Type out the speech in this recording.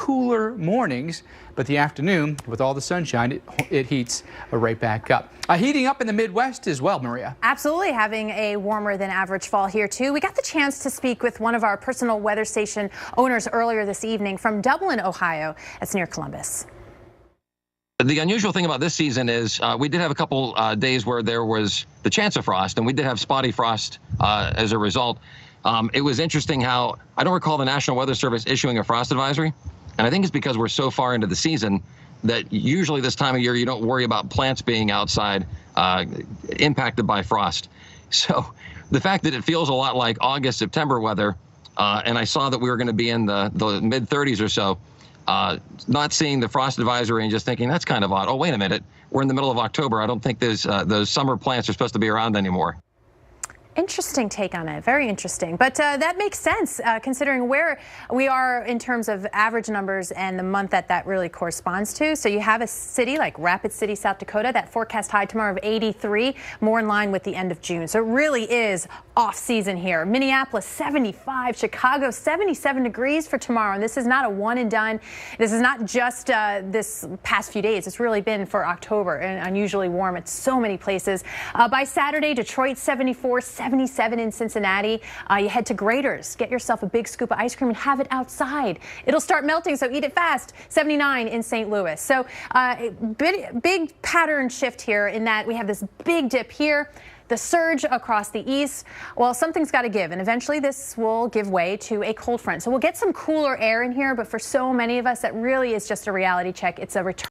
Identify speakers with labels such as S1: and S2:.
S1: cooler mornings, but the afternoon, with all the sunshine, it heats right back up. Heating up in the Midwest as well, Maria.
S2: Absolutely, having a warmer than average fall here too. We got the chance to speak with one of our personal weather station owners earlier this evening from Dublin, Ohio. That's near Columbus.
S3: The unusual thing about this season is we did have a couple days where there was the chance of frost, and we did have spotty frost as a result. It was interesting how I don't recall the National Weather Service issuing a frost advisory, and I think it's because we're so far into the season that usually this time of year you don't worry about plants being outside impacted by frost. So the fact that it feels a lot like August, September weather, and I saw that we were going to be in the mid-30s or so, not seeing the frost advisory and just thinking that's kind of odd. Oh, wait a minute. We're in the middle of October. I don't think those summer plants are supposed to be around anymore.
S2: Interesting take on it. Very interesting. But that makes sense considering where we are in terms of average numbers and the month that really corresponds to. So you have a city like Rapid City, South Dakota, that forecast high tomorrow of 83, more in line with the end of June. So it really is off season here. Minneapolis 75, Chicago 77 degrees for tomorrow. And this is not a one and done. This is not just this past few days. It's really been for October and unusually warm at so many places. By Saturday, Detroit 74, 77 in Cincinnati. You head to Grater's, get yourself a big scoop of ice cream and have it outside. It'll start melting, so eat it fast. 79 in St. Louis. So big pattern shift here in that we have this big dip here. The surge across the east, well, something's got to give, and eventually this will give way to a cold front. So we'll get some cooler air in here, but for so many of us, that really is just a reality check. It's a return.